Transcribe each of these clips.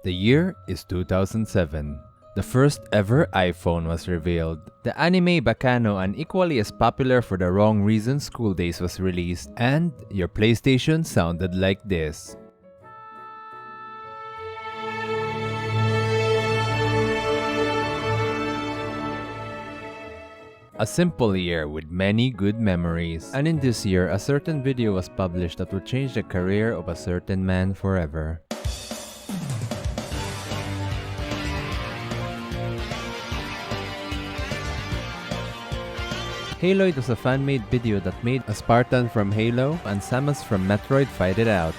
The year is 2007. The first ever iPhone was revealed. The anime Bacano, and equally as popular for the wrong reason, School Days was released, and your PlayStation sounded like this. A simple year with many good memories. And in this year, a certain video was published that would change the career of a certain man forever. Haloid was a fan-made video that made a Spartan from Halo and Samus from Metroid fight it out.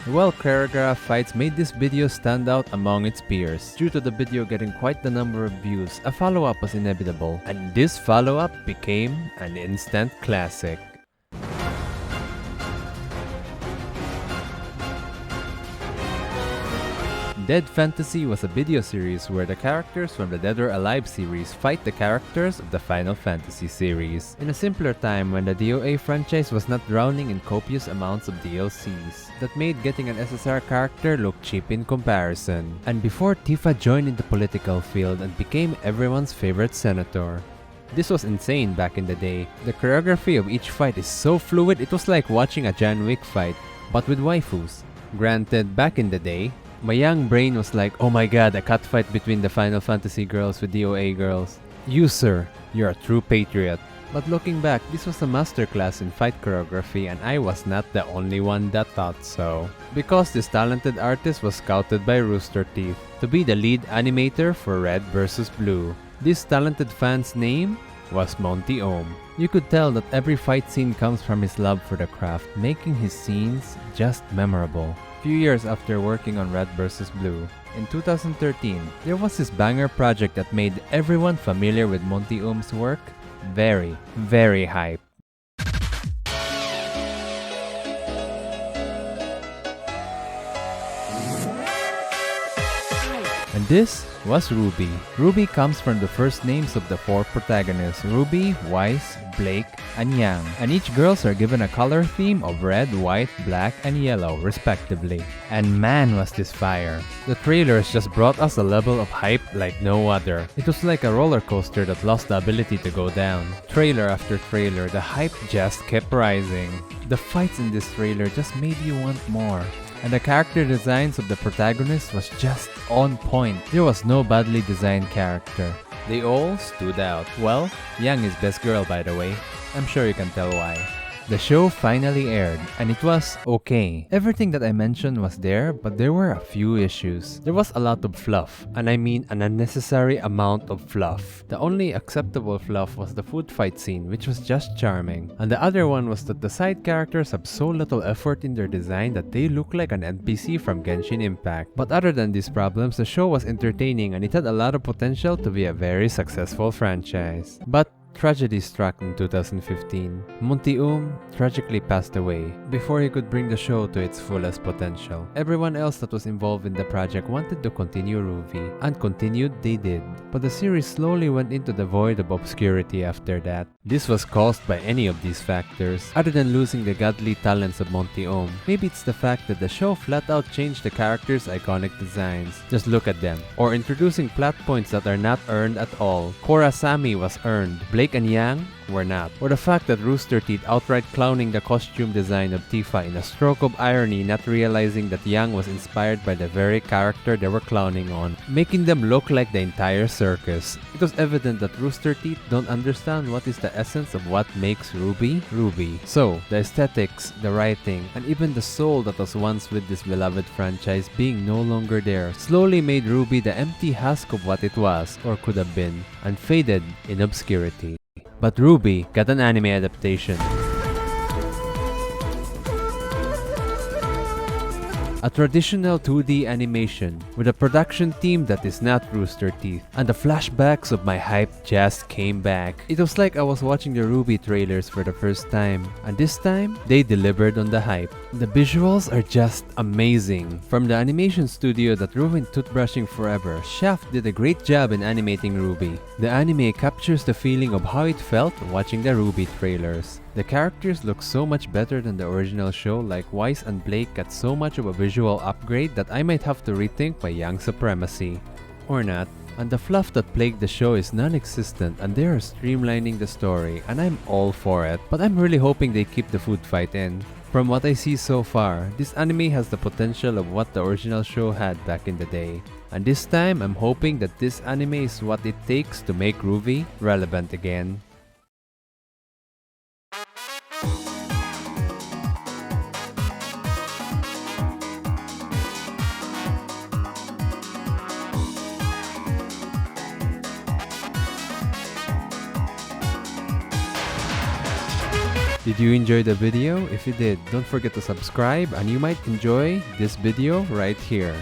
The well-choreographed fights made this video stand out among its peers. Due to the video getting quite the number of views, a follow-up was inevitable, and this follow-up became an instant classic. Dead Fantasy was a video series where the characters from the Dead or Alive series fight the characters of the Final Fantasy series. In a simpler time when the DOA franchise was not drowning in copious amounts of DLCs that made getting an SSR character look cheap in comparison. And before Tifa joined in the political field and became everyone's favorite senator. This was insane back in the day. The choreography of each fight is so fluid, it was like watching a John Wick fight, but with waifus. Granted, back in the day, my young brain was like, oh my god, a catfight between the Final Fantasy girls with DOA girls. You sir, you're a true patriot. But looking back, this was a masterclass in fight choreography and I was not the only one that thought so. Because this talented artist was scouted by Rooster Teeth to be the lead animator for Red vs. Blue. This talented fan's name was Monty Ohm. You could tell that every fight scene comes from his love for the craft, making his scenes just memorable. Few years after working on Red vs. Blue, in 2013, there was this banger project that made everyone familiar with Monty Ohm's work very, very hype. And this was RWBY. RWBY comes from the first names of the four protagonists, Ruby, Weiss, Blake, and Yang, and each girls are given a color theme of red, white, black, and yellow, respectively. And man was this fire. The trailers just brought us a level of hype like no other. It was like a roller coaster that lost the ability to go down. Trailer after trailer, the hype just kept rising. The fights in this trailer just made you want more. And the character designs of the protagonists was just on point. There was no badly designed character. They all stood out. Well, Yang is best girl by the way. I'm sure you can tell why. The show finally aired, and it was okay. Everything that I mentioned was there, but there were a few issues. There was a lot of fluff, and I mean an unnecessary amount of fluff. The only acceptable fluff was the food fight scene, which was just charming. And the other one was that the side characters have so little effort in their design that they look like an NPC from Genshin Impact. But other than these problems, the show was entertaining and it had a lot of potential to be a very successful franchise. But tragedy struck in 2015. Monty Ohm tragically passed away before he could bring the show to its fullest potential. Everyone else that was involved in the project wanted to continue RWBY, and continued they did. But the series slowly went into the void of obscurity after that. This was caused by any of these factors, other than losing the godly talents of Monty Ohm. Maybe it's the fact that the show flat out changed the characters' iconic designs. Just look at them. Or introducing plot points that are not earned at all. Korra Sami was earned. Blake and Yang were not. Or the fact that Rooster Teeth outright clowning the costume design of Tifa in a stroke of irony, not realizing that Yang was inspired by the very character they were clowning on, making them look like the entire circus. It was evident that Rooster Teeth don't understand what is the essence of what makes RWBY RWBY. So, the aesthetics, the writing, and even the soul that was once with this beloved franchise being no longer there, slowly made RWBY the empty husk of what it was, or could have been, and faded in obscurity. But RWBY got an anime adaptation. A traditional 2D animation with a production team that is not Rooster Teeth, and the flashbacks of my hype just came back. It was like I was watching the RWBY trailers for the first time, and this time, they delivered on the hype. The visuals are just amazing. From the animation studio that ruined toothbrushing forever, Shaft did a great job in animating RWBY. The anime captures the feeling of how it felt watching the RWBY trailers. The characters look so much better than the original show, like Weiss and Blake got so much of a visual upgrade that I might have to rethink my young supremacy. Or not. And the fluff that plagued the show is non-existent and they are streamlining the story and I'm all for it, but I'm really hoping they keep the food fight in. From what I see so far, this anime has the potential of what the original show had back in the day. And this time, I'm hoping that this anime is what it takes to make RWBY relevant again. Did you enjoy the video? If you did, don't forget to subscribe and you might enjoy this video right here.